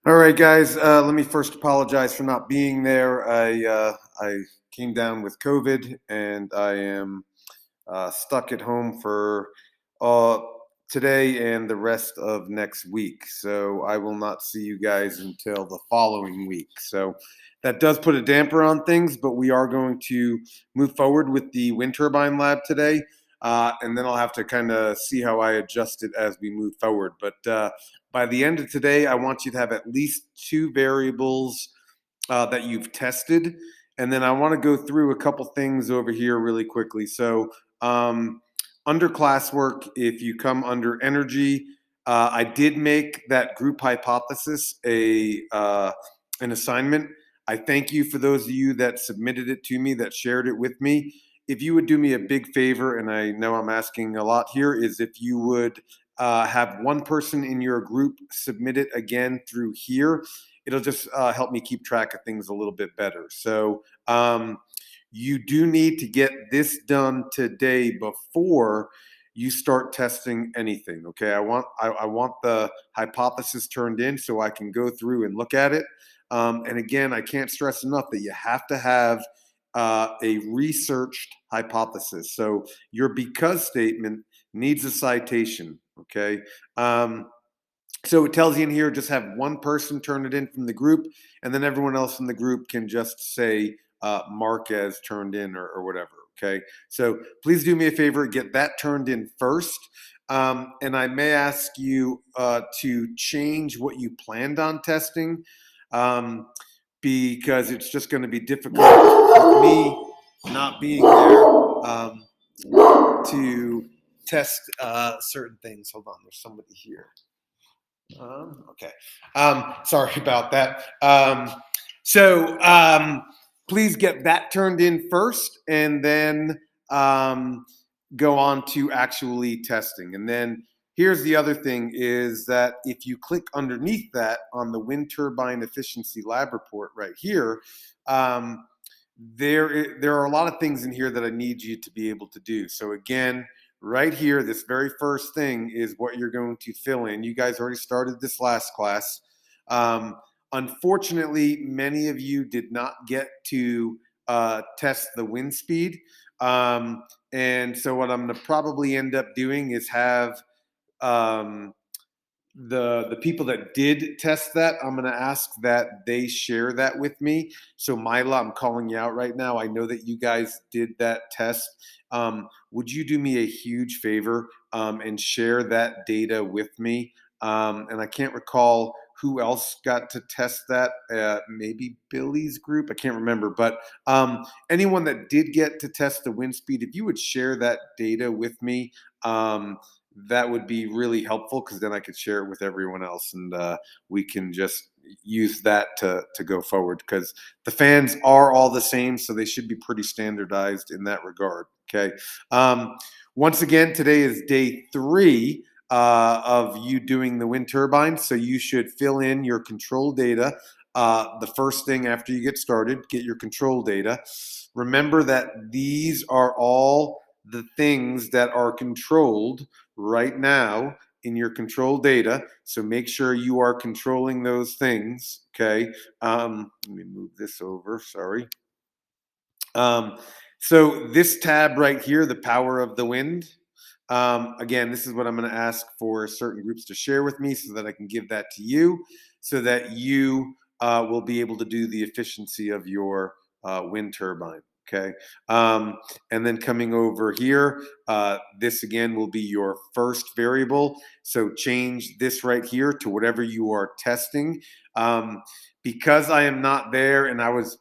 All right, guys. Let me first apologize for not being there. I came down with COVID, and I am stuck at home for uh, today and the rest of next week. So I will not see you guys until the following week. So that does put a damper on things, but we are going to move forward with the wind turbine lab today. And then I'll have to kind of see how I adjust it as we move forward. But by the end of today, I want you to have at least two variables that you've tested. And then I want to go through a couple things over here really quickly. So, um, under classwork, if you come under energy, I did make that group hypothesis an assignment. I thank you for those of you that submitted it to me, that shared it with me. If you would do me a big favor, and I know I'm asking a lot here, is if you would have one person in your group submit it again through here. It'll just help me keep track of things a little bit better. So you do need to get this done today before you start testing anything. Okay, I want the hypothesis turned in so I can go through and look at it. And again, I can't stress enough that you have to have a researched hypothesis. So your because statement needs a citation. Okay. So it tells you in here, just have one person turn it in from the group, and then everyone else in the group can just say mark as turned in or whatever. Okay. So please do me a favor, get that turned in first. And I may ask you to change what you planned on testing um, because it's just going to be difficult with me not being there to test certain things. Hold on, there's somebody here. Okay. Sorry about that. So please get that turned in first and then um, go on to actually testing. And then here's the other thing is that if you click underneath that on the wind turbine efficiency lab report right here, there are a lot of things in here that I need you to be able to do. So again, right here, this very first thing is what you're going to fill in. You guys already started this last class. Um, Unfortunately, many of you did not get to test the wind speed. And so what I'm going to probably end up doing is have um, the people that did test that, I'm going to ask that they share that with me. So Mila, I'm calling you out right now. I know that you guys did that test. Would you do me a huge favor and share that data with me? And I can't recall who else got to test that. Maybe Billy's group. I can't remember. But anyone that did get to test the wind speed, if you would share that data with me, that would be really helpful because then I could share it with everyone else and we can just use that to go forward because the fans are all the same, so they should be pretty standardized in that regard. Okay. Once again, today is day 3 of you doing the wind turbine, so you should fill in your control data. The first thing after you get started, get your control data. Remember that these are all the things that are controlled right now in your control data. So make sure you are controlling those things. Okay. Let me move this over. Sorry. Um, so this tab right here, the power of the wind. Again, this is what I'm going to ask for certain groups to share with me so that I can give that to you so that you will be able to do the efficiency of your wind turbine. Okay. And then coming over here, this again will be your first variable. So change this right here to whatever you are testing. Because I am not there and I was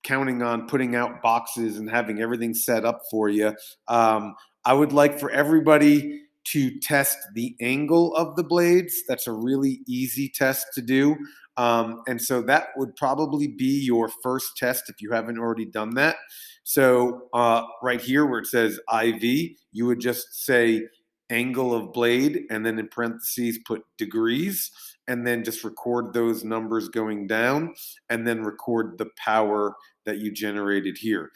counting on putting out boxes and having everything set up for you. I would like for everybody to test the angle of the blades. That's a really easy test to do. And so that would probably be your first test if you haven't already done that. So right here where it says IV, you would just say angle of blade and then in parentheses put degrees and then just record those numbers going down and then record the power that you generated here.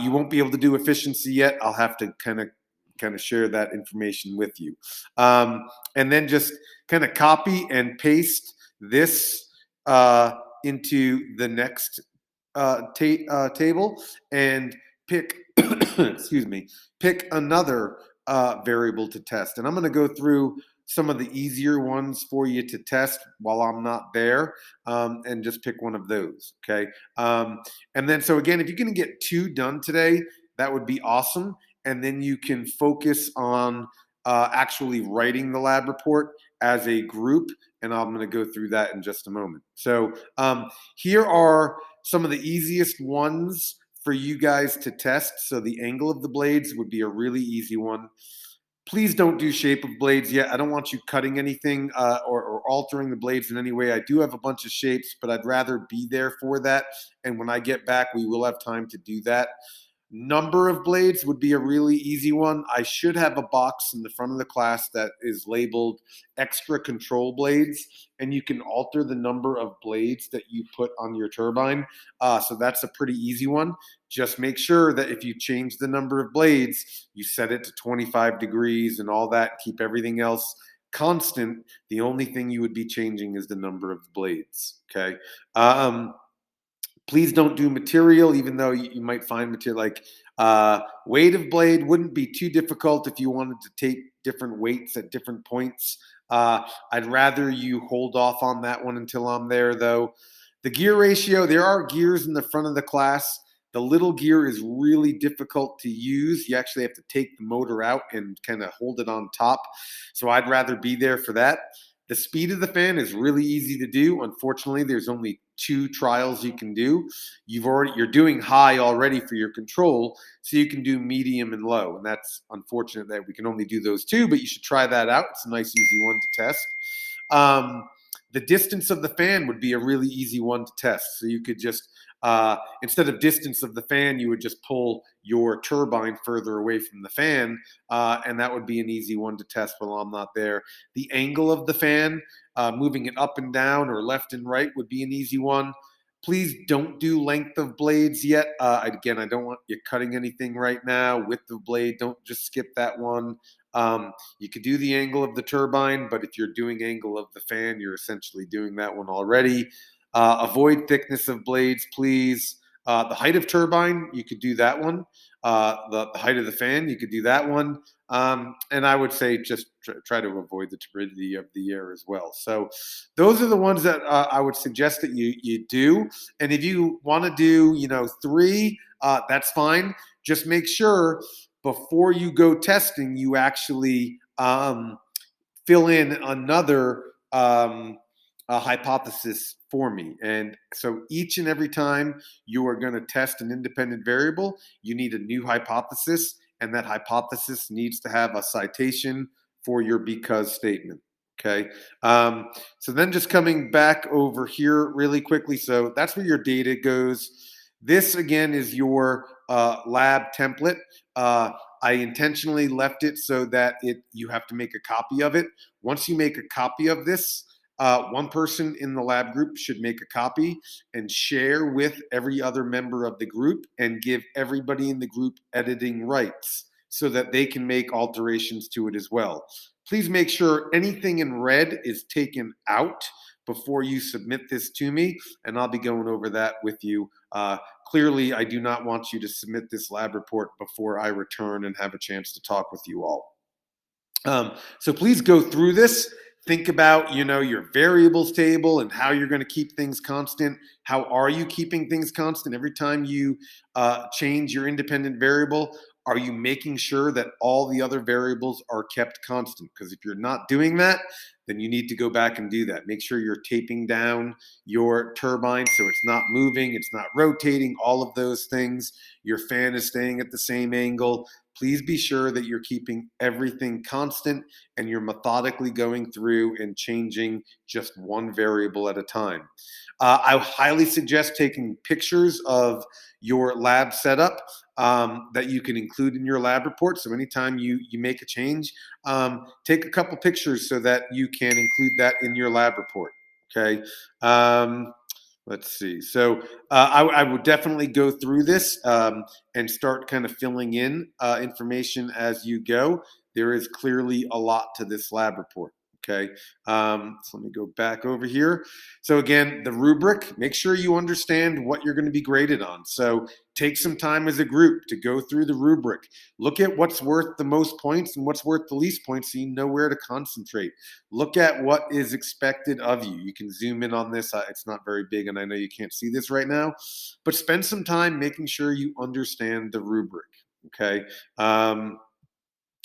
You won't be able to do efficiency yet. I'll have to kind of share that information with you. And then just kind of copy and paste this uh, into the next table and pick, excuse me, pick another variable to test. And I'm going to go through some of the easier ones for you to test while I'm not there, and just pick one of those. Okay. And then, so again, if you can get 2 done today, that would be awesome. And then you can focus on actually writing the lab report as a group. And I'm going to go through that in just a moment. So here are some of the easiest ones for you guys to test. So the angle of the blades would be a really easy one. Please don't do shape of blades yet. I don't want you cutting anything or altering the blades in any way. I do have a bunch of shapes, but I'd rather be there for that. And when I get back, we will have time to do that. Number of blades would be a really easy one. I should have a box in the front of the class that is labeled extra control blades, and you can alter the number of blades that you put on your turbine. So that's a pretty easy one. Just make sure that if you change the number of blades, you set it to 25 degrees and all that, keep everything else constant. The only thing you would be changing is the number of blades. Okay. Please don't do material, even though you might find material like weight of blade wouldn't be too difficult if you wanted to take different weights at different points. I'd rather you hold off on that one until I'm there, though. The gear ratio, there are gears in the front of the class. The little gear is really difficult to use. You actually have to take the motor out and kind of hold it on top. So I'd rather be there for that. The speed of the fan is really easy to do. Unfortunately, there's only 2 trials you can do. You're doing high already for your control, so you can do medium and low. And that's unfortunate that we can only do those 2, but you should try that out. It's a nice, easy one to test. The distance of the fan would be a really easy one to test. So you could just, instead of distance of the fan, you would just pull your turbine further away from the fan, and that would be an easy one to test while I'm not there. The angle of the fan, moving it up and down or left and right would be an easy one. Please don't do length of blades yet. Again, I don't want you cutting anything right now. Width of blade, don't just skip that one. You could do the angle of the turbine, but if you're doing angle of the fan, you're essentially doing that one already. Avoid thickness of blades, please. The height of turbine, you could do that one. The height of the fan, you could do that one. And I would say just try to avoid the turbidity of the air as well. So those are the ones that I would suggest that you do. And if you want to do, 3, that's fine. Just make sure before you go testing, you actually fill in another hypothesis for me. And so each and every time you are going to test an independent variable, you need a new hypothesis, and that hypothesis needs to have a citation for your because statement. Okay. So then just coming back over here really quickly. So that's where your data goes. This again is your lab template. I intentionally left it so that you have to make a copy of it. Once you make a copy of this, one person in the lab group should make a copy and share with every other member of the group and give everybody in the group editing rights so that they can make alterations to it as well. Please make sure anything in red is taken out before you submit this to me, and I'll be going over that with you. Clearly, I do not want you to submit this lab report before I return and have a chance to talk with you all. So please go through this. Think about, your variables table and how you're going to keep things constant. How are you keeping things constant? Every time you change your independent variable, are you making sure that all the other variables are kept constant? Because if you're not doing that, then you need to go back and do that. Make sure you're taping down your turbine so it's not moving, it's not rotating, all of those things. Your fan is staying at the same angle. Please be sure that you're keeping everything constant and you're methodically going through and changing just one variable at a time. I highly suggest taking pictures of your lab setup that you can include in your lab report. So anytime you make a change, take a couple pictures so that you can include that in your lab report. Okay. Let's see. So I would definitely go through this and start kind of filling in information as you go. There is clearly a lot to this lab report. Okay, so let me go back over here. So again, the rubric, make sure you understand what you're going to be graded on. So take some time as a group to go through the rubric. Look at what's worth the most points and what's worth the least points so you know where to concentrate. Look at what is expected of you. You can zoom in on this. It's not very big, and I know you can't see this right now, but spend some time making sure you understand the rubric. Okay.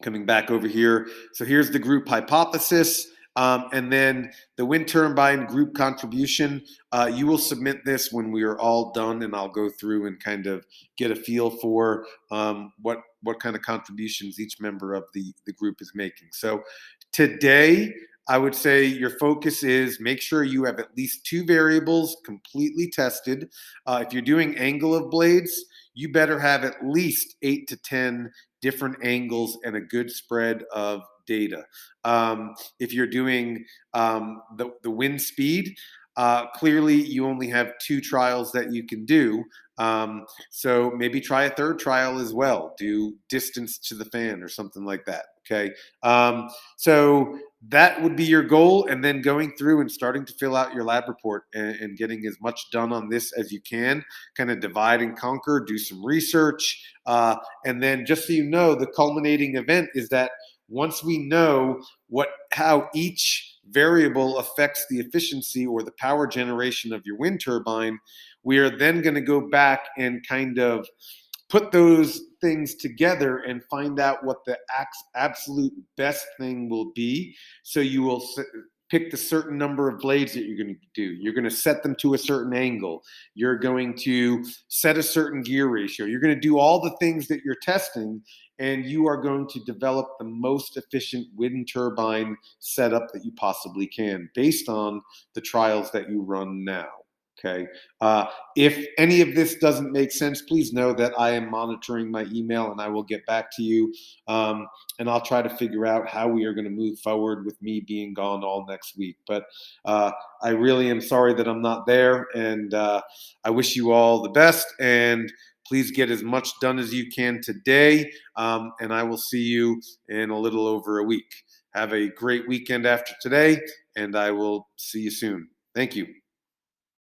Coming back over here. So here's the group hypothesis. And then the wind turbine group contribution. You will submit this when we are all done, and I'll go through and kind of get a feel for what kind of contributions each member of the group is making. So today, I would say your focus is make sure you have at least two variables completely tested. If you're doing angle of blades, you better have at least 8 to 10 different angles and a good spread of data. If you're doing the wind speed, clearly you only have two trials that you can do. So maybe try a third trial as well. Do distance to the fan or something like that. Okay. So that would be your goal. And then going through and starting to fill out your lab report and getting as much done on this as you can, kind of divide and conquer, do some research. And then just so you know, the culminating event is that once we know how each variable affects the efficiency or the power generation of your wind turbine, we are then going to go back and kind of put those things together and find out what the absolute best thing will be. So you will pick the certain number of blades that you're going to do. You're going to set them to a certain angle. You're going to set a certain gear ratio. You're going to do all the things that you're testing, and you are going to develop the most efficient wind turbine setup that you possibly can based on the trials that you run now. Okay. If any of this doesn't make sense, please know that I am monitoring my email and I will get back to you. And I'll try to figure out how we are going to move forward with me being gone all next week. But I really am sorry that I'm not there. And I wish you all the best. And please get as much done as you can today. And I will see you in a little over a week. Have a great weekend after today, and I will see you soon. Thank you.